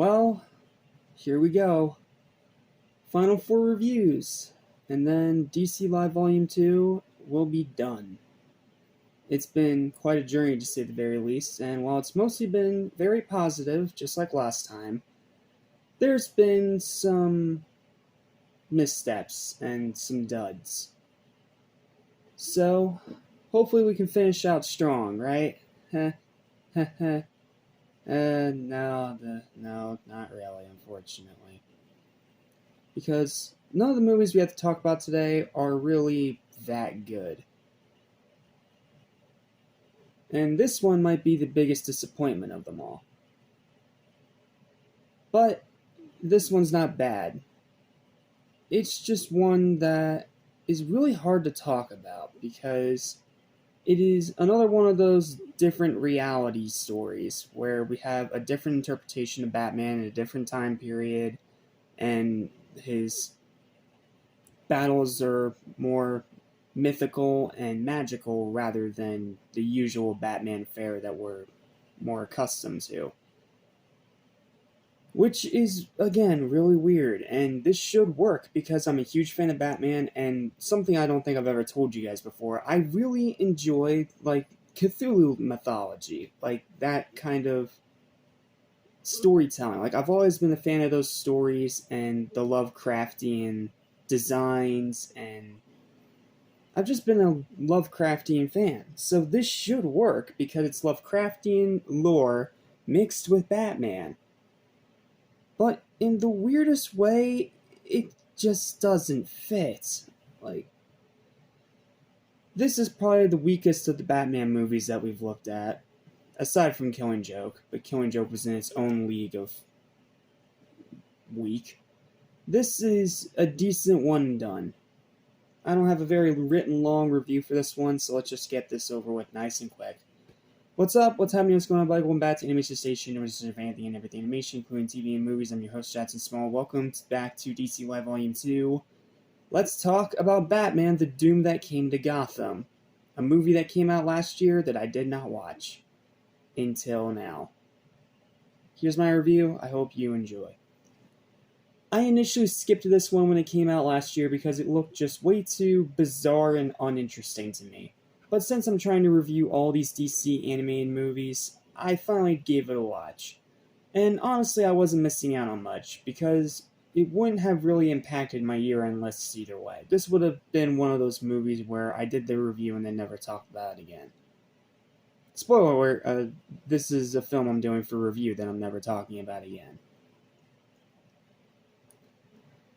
Well, here we go. Final four reviews, and then DC Live Volume 2 will be done. It's been quite a journey to say the very least, and while it's mostly been very positive, just like last time, there's been some missteps and some duds. So, hopefully we can finish out strong, right? No, not really, unfortunately. Because none of the movies we have to talk about today are really that good. And this one might be the biggest disappointment of them all. But this one's not bad. It's just one that is really hard to talk about because it is another one of those different reality stories where we have a different interpretation of Batman in a different time period, and his battles are more mythical and magical rather than the usual Batman fare that we're more accustomed to. Which is, again, really weird, and this should work because I'm a huge fan of Batman, and something I don't think I've ever told you guys before, I really enjoy, Cthulhu mythology, that kind of storytelling. I've always been a fan of those stories and the Lovecraftian designs, and I've just been a Lovecraftian fan. So this should work because it's Lovecraftian lore mixed with Batman. But in the weirdest way, it just doesn't fit. This is probably the weakest of the Batman movies that we've looked at, aside from Killing Joke, but Killing Joke was in its own league of weak. This is a decent one and done. I don't have a very written long review for this one, so let's just get this over with nice and quick. What's up? What's happening? What's going on? Welcome back to Animation Station, which is anything and everything animation, including TV and movies. I'm your host, Jackson Small. Welcome back to DC Live Volume 2. Let's talk about Batman, The Doom That Came to Gotham. A movie that came out last year that I did not watch. Until now. Here's my review. I hope you enjoy. I initially skipped this one when it came out last year because it looked just way too bizarre and uninteresting to me. But since I'm trying to review all these DC animated movies, I finally gave it a watch. And honestly, I wasn't missing out on much, because it wouldn't have really impacted my year-end lists either way. This would have been one of those movies where I did the review and then never talked about it again. Spoiler alert, this is a film I'm doing for review that I'm never talking about again.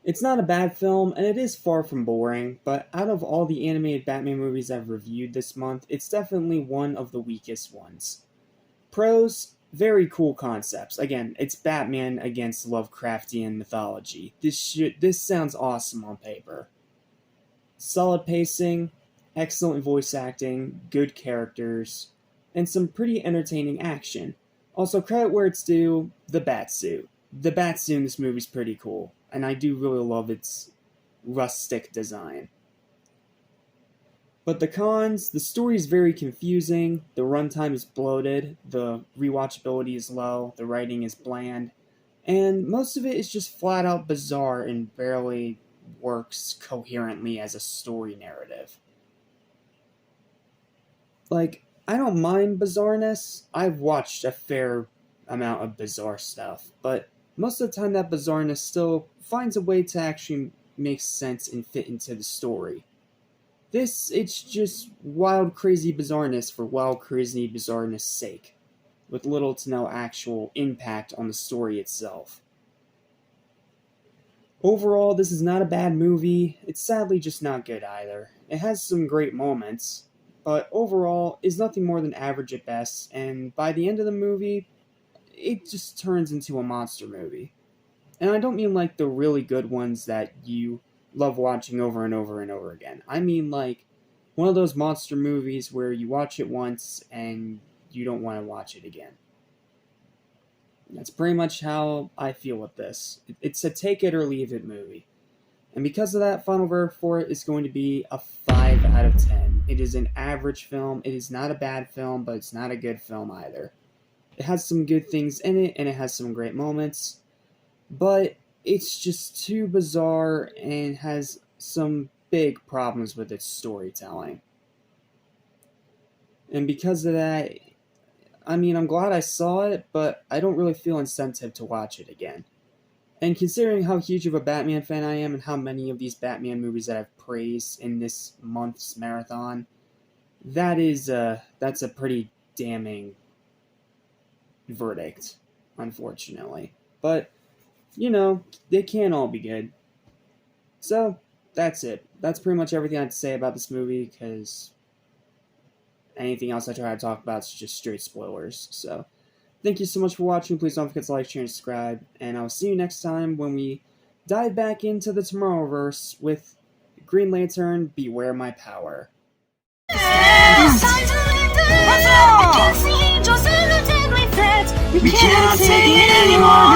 It's not a bad film, and it is far from boring, but out of all the animated Batman movies I've reviewed this month, it's definitely one of the weakest ones. Pros, very cool concepts. Again, it's Batman against Lovecraftian mythology. This sounds awesome on paper. Solid pacing, excellent voice acting, good characters, and some pretty entertaining action. Also, credit where it's due, the Batsuit. The Batsuit in this movie's pretty cool, and I do really love its rustic design. But the cons, the story is very confusing, the runtime is bloated, the rewatchability is low, the writing is bland, and most of it is just flat out bizarre and barely works coherently as a story narrative. I don't mind bizarreness. I've watched a fair amount of bizarre stuff, but most of the time that bizarreness still finds a way to actually make sense and fit into the story. It's just wild, crazy bizarreness for wild, crazy bizarreness' sake, with little to no actual impact on the story itself. Overall, this is not a bad movie. It's sadly just not good either. It has some great moments, but overall is nothing more than average at best, and by the end of the movie, it just turns into a monster movie. And I don't mean the really good ones that you love watching over and over and over again. I mean one of those monster movies where you watch it once and you don't want to watch it again. That's pretty much how I feel with this. It's a take it or leave it movie. And because of that, final verdict for it is going to be a 5 out of 10. It is an average film. It is not a bad film, but it's not a good film either. It has some good things in it, and it has some great moments, but it's just too bizarre and has some big problems with its storytelling. And because of that, I mean, I'm glad I saw it, but I don't really feel incentive to watch it again. And considering how huge of a Batman fan I am and how many of these Batman movies that I've praised in this month's marathon, that's a pretty damning verdict, unfortunately. But, they can't all be good. So, that's it. That's pretty much everything I have to say about this movie, because anything else I try to talk about is just straight spoilers. So, thank you so much for watching. Please don't forget to like, share, and subscribe. And I'll see you next time when we dive back into the Tomorrowverse with Green Lantern, Beware My Power. We cannot take it anymore.